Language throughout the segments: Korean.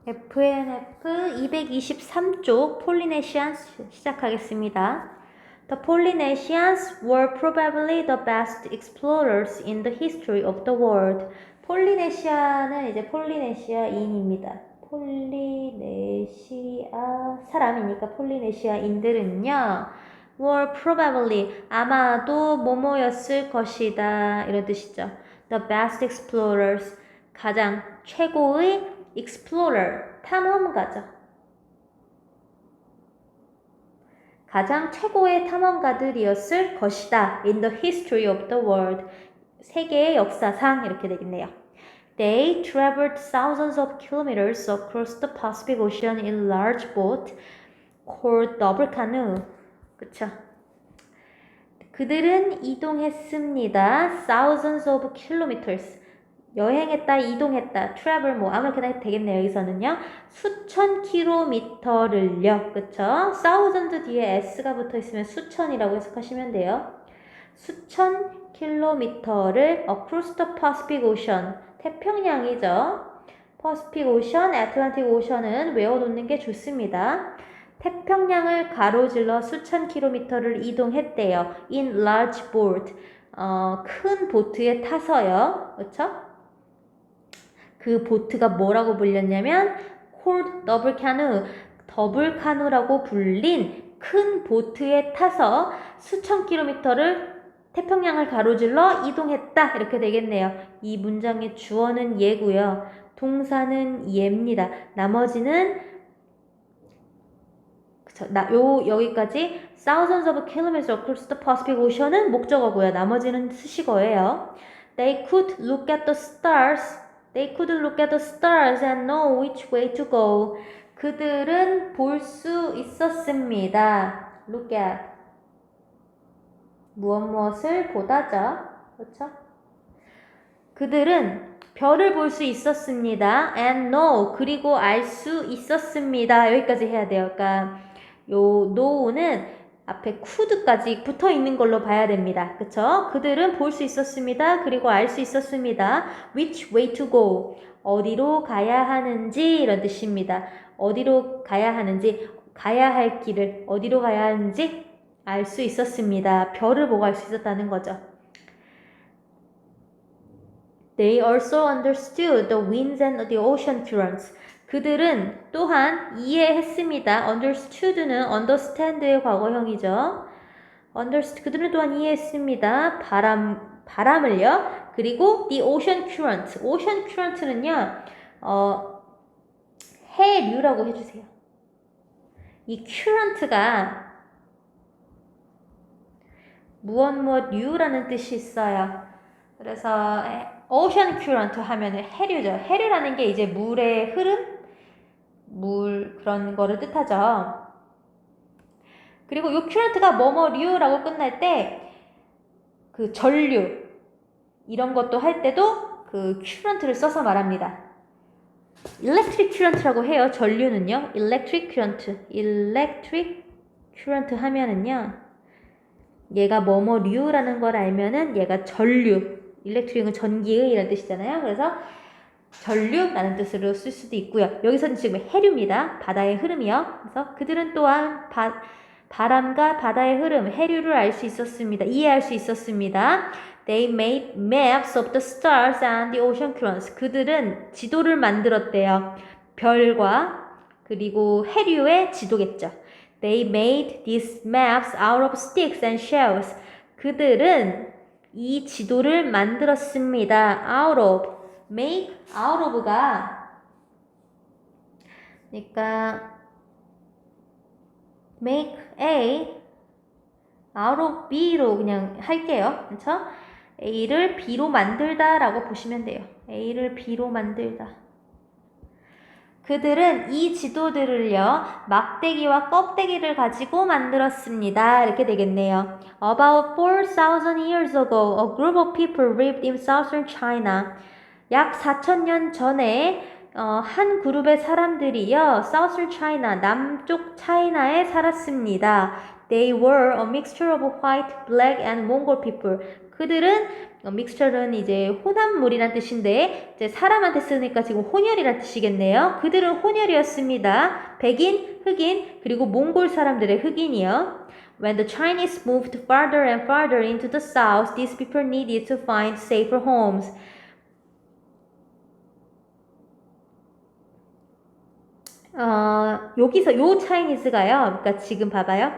FNF 223쪽 폴리네시안스 시작하겠습니다. The Polynesians were probably the best explorers in the history of the world. 폴리네시아는 이제 폴리네시아인입니다. 폴리네시아 사람이니까 폴리네시아인들은요. were probably 아마도 뭐뭐였을 것이다 이런 뜻이죠. The best explorers 가장 최고의 explorer 탐험가죠. 가장 최고의 탐험가들이었을 것이다. In the history of the world. 세계의 역사상 이렇게 되겠네요. They traveled thousands of kilometers across the Pacific Ocean in large boat called double canoe. 그쵸? 그들은 이동했습니다. Thousands of kilometers. 여행했다, 이동했다, travel 뭐 아무렇게나 해도 되겠네요. 여기서는요. 수천 킬로미터를요. 그쵸? thousand 뒤에 s가 붙어 있으면 수천이라고 해석하시면 돼요. 수천 킬로미터를 across the Pacific Ocean. 태평양이죠. Pacific Ocean, Atlantic Ocean은 외워놓는 게 좋습니다. 태평양을 가로질러 수천 킬로미터를 이동했대요. In large boat. 큰 보트에 타서요. 그쵸? 그 보트가 뭐라고 불렸냐면 called double canoe, 더블 카누라고 불린 큰 보트에 타서 수천 킬로미터를 태평양을 가로질러 이동했다 이렇게 되겠네요. 이 문장의 주어는 예고요. 동사는 예입니다. 나머지는 여기까지 thousands of kilometers across the Pacific Ocean은 목적어고요. 나머지는 수식어예요. They could look at the stars. They could look at the stars and know which way to go. 그들은 볼 수 있었습니다. Look at. 무엇을 보다죠. 그렇죠? 그들은 별을 볼 수 있었습니다. And know. 그리고 알 수 있었습니다. 여기까지 해야 돼요. 그러니까 요 know는 앞에 could까지 붙어 있는 걸로 봐야 됩니다. 그쵸? 그들은 볼 수 있었습니다. 그리고 알 수 있었습니다. Which way to go? 어디로 가야 하는지 이런 뜻입니다. 어디로 가야 하는지, 가야 할 길을 어디로 가야 하는지 알 수 있었습니다. 별을 보고 알 수 있었다는 거죠. They also understood the winds and the ocean currents. 그들은 또한 이해했습니다. understood는 understand의 과거형이죠. 그들은 또한 이해했습니다. 바람을요. 그리고 the ocean current. ocean current는요. 해류라고 해주세요. 이 current가 무엇류라는 뜻이 있어요. 그래서 ocean current 하면은 해류죠. 해류라는 게 이제 물의 흐름? 물 그런 거를 뜻하죠. 그리고 요 current가 뭐뭐류라고 끝날 때 그 전류 이런 것도 할 때도 그 current를 써서 말합니다. electric current라고 해요. 전류는요. electric current 하면은요. 얘가 뭐뭐류라는 걸 알면은 얘가 전류, electric은 전기의 이런 뜻이잖아요. 그래서 전류라는 뜻으로 쓸 수도 있고요. 여기서는 지금 해류입니다. 바다의 흐름이요. 그래서 그들은 또한 바람과 바다의 흐름, 해류를 알 수 있었습니다. 이해할 수 있었습니다. They made maps of the stars and the ocean currents. 그들은 지도를 만들었대요. 별과 그리고 해류의 지도겠죠. They made these maps out of sticks and shells. 그들은 이 지도를 만들었습니다. out of, make out of가 그러니까 make A out of B로 그냥 할게요. 그렇죠? A를 B로 만들다 라고 보시면 돼요. A를 B로 만들다. 그들은 이 지도들을요, 막대기와 껍데기를 가지고 만들었습니다. 이렇게 되겠네요. About 4,000 years ago, a group of people lived in southern China. 약 4,000년 전에 한 그룹의 사람들이요, Southern China, 남쪽 차이나에 살았습니다. They were a mixture of white, black, and Mongol people. 그들은 믹스처는 이제 혼합물이란 뜻인데 이제 사람한테 쓰니까 지금 혼혈이란 뜻이겠네요. 그들은 혼혈이었습니다. 백인, 흑인, 그리고 몽골 사람들의 흑인이요. When the Chinese moved farther and farther into the south, these people needed to find safer homes. 여기서 요 차이니스가요. 그러니까 지금 봐봐요.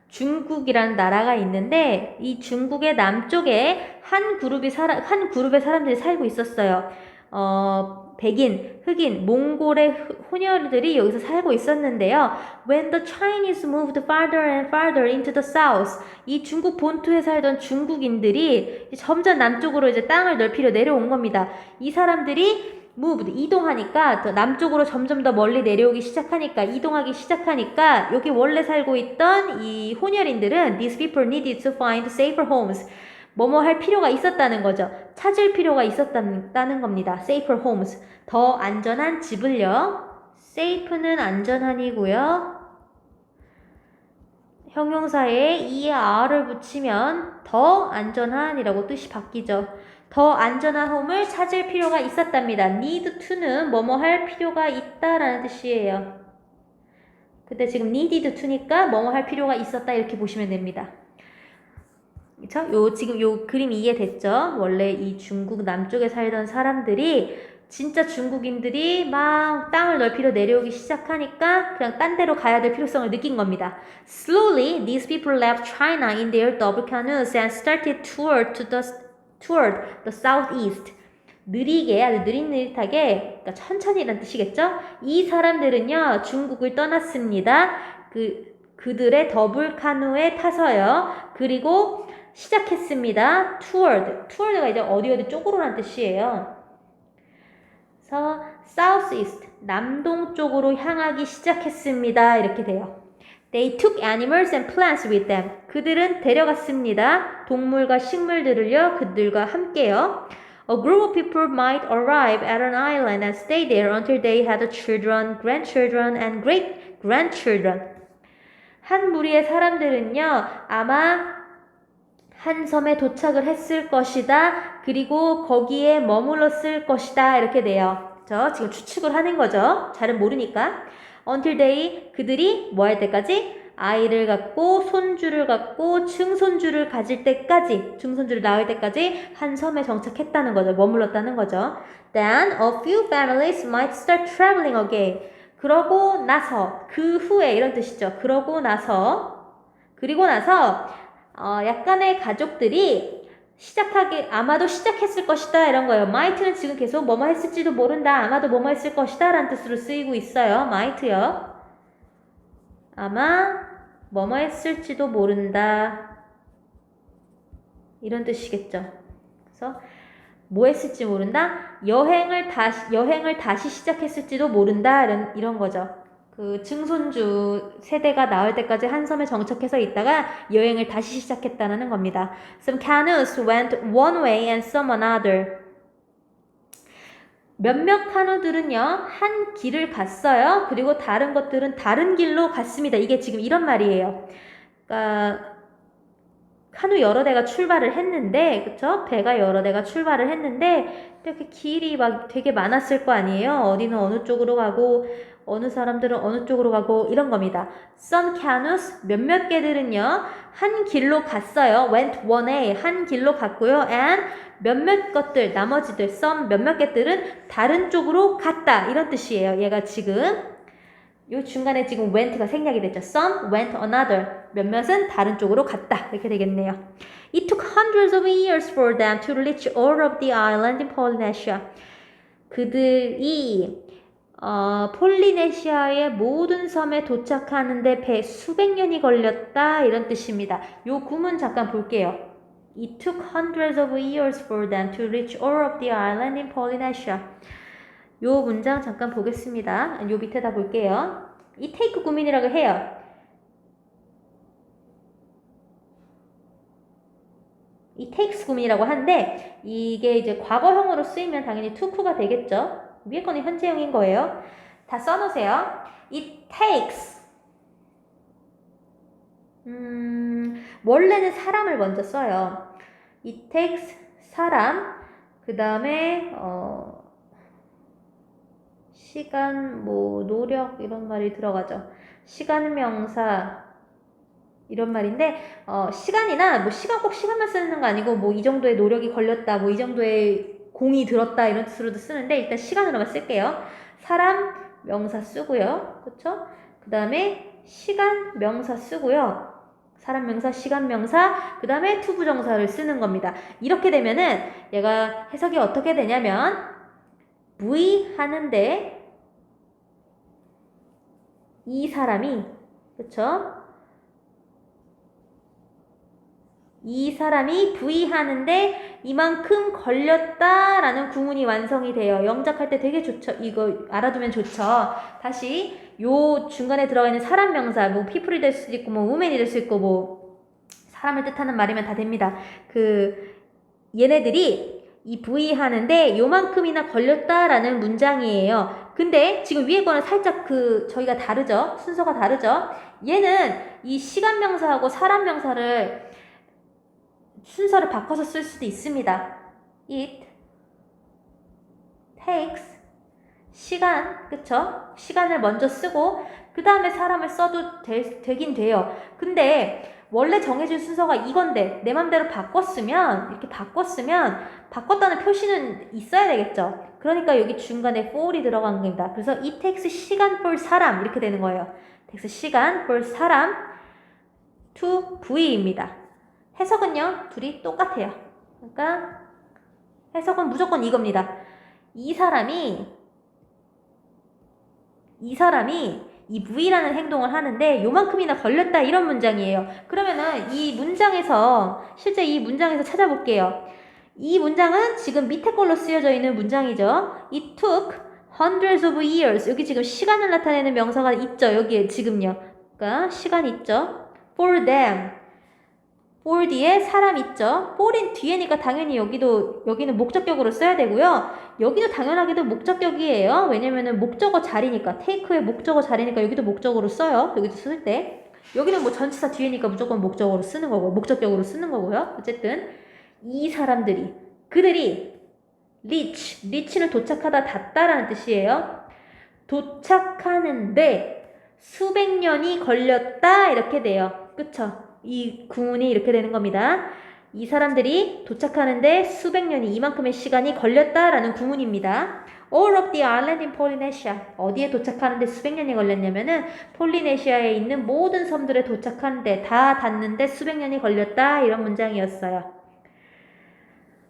중국이라는 나라가 있는데 이 중국의 남쪽에 한 그룹의 사람들이 살고 있었어요. 백인, 흑인, 몽골의 혼혈들이 여기서 살고 있었는데요. When the Chinese moved farther and farther into the south, 이 중국 본토에 살던 중국인들이 점점 남쪽으로 이제 땅을 넓히려 내려온 겁니다. 이 사람들이 moved, 이동하니까 더 남쪽으로 점점 더 멀리 내려오기 시작하니까 이동하기 시작하니까 여기 원래 살고 있던 이 혼혈인들은 these people needed to find safer homes. 뭐뭐 할 필요가 있었다는 거죠. 찾을 필요가 있었다는 겁니다. safer homes. 더 안전한 집을요. safe는 안전한이고요. 형용사에 er을 붙이면 더 안전한이라고 뜻이 바뀌죠. 더 안전한 홈을 찾을 필요가 있었답니다. need to는 뭐뭐 할 필요가 있다라는 뜻이에요. 근데 지금 needed to니까 뭐뭐 할 필요가 있었다 이렇게 보시면 됩니다. 그쵸? 지금 요 그림 이해됐죠? 원래 이 중국 남쪽에 살던 사람들이 진짜 중국인들이 막 땅을 넓히려 내려오기 시작하니까 그냥 딴 데로 가야 될 필요성을 느낀 겁니다. Slowly, these people left China in their double canoes and started toward the southeast. 느리게, 아주 느릿느릿하게, 그러니까 천천히라는 뜻이겠죠? 이 사람들은요, 중국을 떠났습니다. 그들의 더블 카누에 타서요. 그리고 시작했습니다. toward가 이제 어디 쪽으로라는 뜻이에요. 그래서 southeast, 남동 쪽으로 향하기 시작했습니다. 이렇게 돼요. They took animals and plants with them. 그들은 데려갔습니다. 동물과 식물들을요. 그들과 함께요. A group of people might arrive at an island and stay there until they had children, grandchildren, and great-grandchildren. 한 무리의 사람들은요. 아마 한 섬에 도착을 했을 것이다. 그리고 거기에 머물렀을 것이다. 이렇게 돼요. 지금 추측을 하는 거죠. 잘은 모르니까. Until they, 그들이 뭐 할 때까지? 아이를 갖고 손주를 갖고 증손주를 가질 때까지, 증손주를 낳을 때까지 한 섬에 정착했다는 거죠. 머물렀다는 거죠. Then a few families might start traveling again. 그러고 나서, 그 후에 이런 뜻이죠. 그리고 나서 약간의 가족들이 아마도 시작했을 것이다 이런 거예요. might는 지금 계속 뭐뭐 했을지도 모른다. 아마도 뭐뭐 했을 것이다 라는 뜻으로 쓰이고 있어요. might요. 아마 뭐뭐 했을지도 모른다. 이런 뜻이겠죠. 그래서 뭐 했을지 모른다. 여행을 다시 시작했을지도 모른다. 이런 거죠. 그 증손주 세대가 나올 때까지 한 섬에 정착해서 있다가 여행을 다시 시작했다는 겁니다. Some canoes went one way and some another. 몇몇 카누들은요, 한 길을 갔어요. 그리고 다른 것들은 다른 길로 갔습니다. 이게 지금 이런 말이에요. 그러니까 카누 여러 대가 출발을 했는데, 그쵸? 배가 여러 대가 출발을 했는데, 이렇게 길이 막 되게 많았을 거 아니에요? 어디는 어느 쪽으로 가고, 어느 사람들은 어느 쪽으로 가고, 이런 겁니다. Some canoes, 몇몇 개들은요, 한 길로 갔어요. went one way, 한 길로 갔고요. and 몇몇 것들, 나머지들, some, 몇몇 개들은 다른 쪽으로 갔다. 이런 뜻이에요. 얘가 지금. 요 중간에 지금 went가 생략이 됐죠. Some went another. 몇몇은 다른 쪽으로 갔다. 이렇게 되겠네요. It took hundreds of years for them to reach all of the island in Polynesia. 그들이 폴리네시아의 모든 섬에 도착하는데 수백 년이 걸렸다. 이런 뜻입니다. 요 구문 잠깐 볼게요. It took hundreds of years for them to reach all of the island in Polynesia. 요 문장 잠깐 보겠습니다. 요 밑에다 볼게요. 이 take 구문이라고 해요. 이 takes 구문이라고 하는데 이게 이제 과거형으로 쓰이면 당연히 took가 되겠죠. 위에 거는 현재형인 거예요. 다 써놓으세요. It takes. 원래는 사람을 먼저 써요. it takes 사람, 그 다음에 시간, 뭐 노력 이런 말이 들어가죠. 시간 명사 이런 말인데 시간이나 뭐 시간 꼭 시간만 쓰는 거 아니고 뭐 이 정도의 노력이 걸렸다, 뭐 이 정도의 공이 들었다 이런 뜻으로도 쓰는데 일단 시간으로만 쓸게요. 사람 명사 쓰고요. 그쵸? 그 다음에 시간 명사 쓰고요. 사람 명사, 시간 명사, 그 다음에 to 부정사를 쓰는 겁니다. 이렇게 되면은 얘가 해석이 어떻게 되냐면 V 하는데 이 사람이 그쵸? 이 사람이 V 하는데 이만큼 걸렸다라는 구문이 완성이 돼요. 영작할 때 되게 좋죠. 이거 알아두면 좋죠. 다시 요 중간에 들어가 있는 사람 명사, 뭐 people이 될 수도 있고 뭐 woman이 될 수 있고 뭐 사람을 뜻하는 말이면 다 됩니다. 얘네들이 이 V 하는데 요만큼이나 걸렸다라는 문장이에요. 근데 지금 위에 거는 살짝 저희가 다르죠? 순서가 다르죠? 얘는 이 시간 명사하고 사람 명사를 순서를 바꿔서 쓸 수도 있습니다. It takes 시간, 그쵸? 시간을 먼저 쓰고 그 다음에 사람을 써도 되긴 돼요. 근데 원래 정해진 순서가 이건데 내 맘대로 이렇게 바꿨으면 바꿨다는 표시는 있어야 되겠죠. 그러니까 여기 중간에 for이 들어간 겁니다. 그래서 it takes 시간 for 사람 이렇게 되는 거예요. takes 시간 for 사람 to V입니다. 해석은요, 둘이 똑같아요. 그러니까 해석은 무조건 이겁니다. 이 사람이 이 V라는 행동을 하는데 요만큼이나 걸렸다 이런 문장이에요. 그러면은 실제 이 문장에서 찾아볼게요. 이 문장은 지금 밑에 걸로 쓰여져 있는 문장이죠. It took hundreds of years. 여기 지금 시간을 나타내는 명사가 있죠. 여기에 지금요. 그러니까 시간 있죠. For them. for 뒤에 사람 있죠. for인 뒤에니까 당연히 여기는 목적격으로 써야 되고요. 여기도 당연하게도 목적격이에요. 왜냐면은 목적어 자리니까, take의 목적어 자리니까 여기도 목적어로 써요. 여기도 쓸 때. 여기는 뭐 전치사 뒤에니까 무조건 목적어로 쓰는 거고, 목적격으로 쓰는 거고요. 어쨌든 이 사람들이, 그들이 reach는 도착하다 닿다라는 뜻이에요. 도착하는데 수백 년이 걸렸다 이렇게 돼요. 그쵸? 이 구문이 이렇게 되는 겁니다. 이 사람들이 도착하는데 수백 년이 이만큼의 시간이 걸렸다라는 구문입니다. All of the island in Polynesia. 어디에 도착하는데 수백 년이 걸렸냐면은 폴리네시아에 있는 모든 섬들에 도착하는데 다 닿는데 수백 년이 걸렸다 이런 문장이었어요.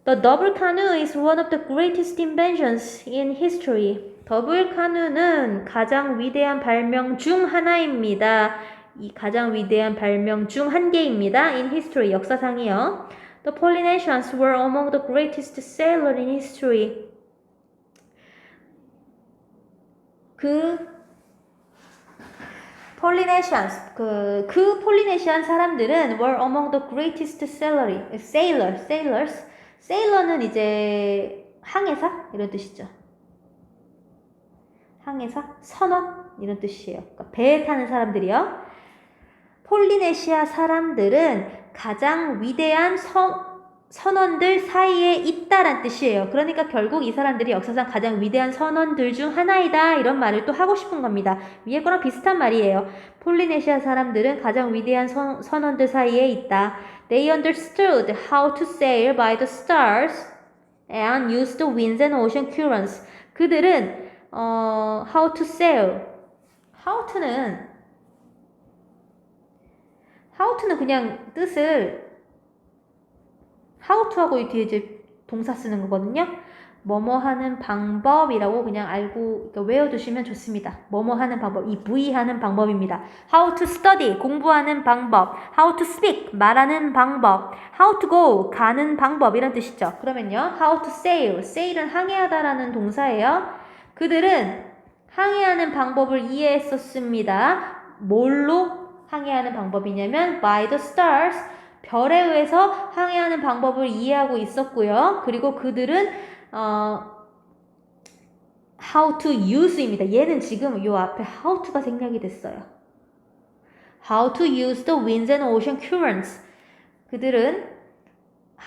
The double canoe is one of the greatest inventions in history. 더블 카누는 가장 위대한 발명 중 하나입니다. 이 가장 위대한 발명 중 한 개입니다. In history, 역사상이요. The Polynesians were among the greatest sailors in history. 폴리네시안 사람들은 were among the greatest sailors. sailor는 이제 항해사 이런 뜻이죠. 항해사, 선원 이런 뜻이에요. 그러니까 배에 타는 사람들이요. 폴리네시아 사람들은 가장 위대한 선원들 사이에 있다란 뜻이에요. 그러니까 결국 이 사람들이 역사상 가장 위대한 선원들 중 하나이다 이런 말을 또 하고 싶은 겁니다. 위에 거랑 비슷한 말이에요. 폴리네시아 사람들은 가장 위대한 선원들 사이에 있다. They understood how to sail by the stars and use the winds and ocean currents. 그들은 how to sail. how to는 그냥 뜻을 how to하고 이 뒤에 이제 동사 쓰는 거거든요. 뭐뭐 하는 방법이라고 그냥 알고 그러니까 외워두시면 좋습니다. 뭐뭐 하는 방법, 이 V 하는 방법입니다. How to study, 공부하는 방법. How to speak, 말하는 방법. How to go, 가는 방법 이런 뜻이죠. 그러면요, how to sail, sail은 항해하다라는 동사예요. 그들은 항해하는 방법을 이해했었습니다. 뭘로 항해하는 방법이냐면 by the stars, 별에 의해서 항해하는 방법을 이해하고 있었고요. 그리고 그들은 how to use입니다. 얘는 지금 요 앞에 how to가 생략이 됐어요. how to use the winds and ocean currents. 그들은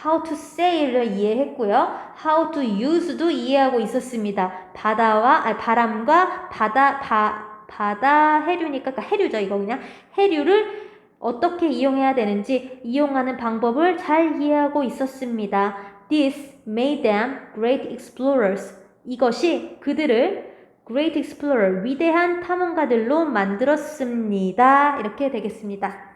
how to sail을 이해했고요. how to use도 이해하고 있었습니다. 바람과 바다 해류니까 그러니까 해류죠. 이거 그냥 해류를 어떻게 이용해야 되는지 이용하는 방법을 잘 이해하고 있었습니다. This made them great explorers. 이것이 그들을 great explorer, 위대한 탐험가들로 만들었습니다. 이렇게 되겠습니다.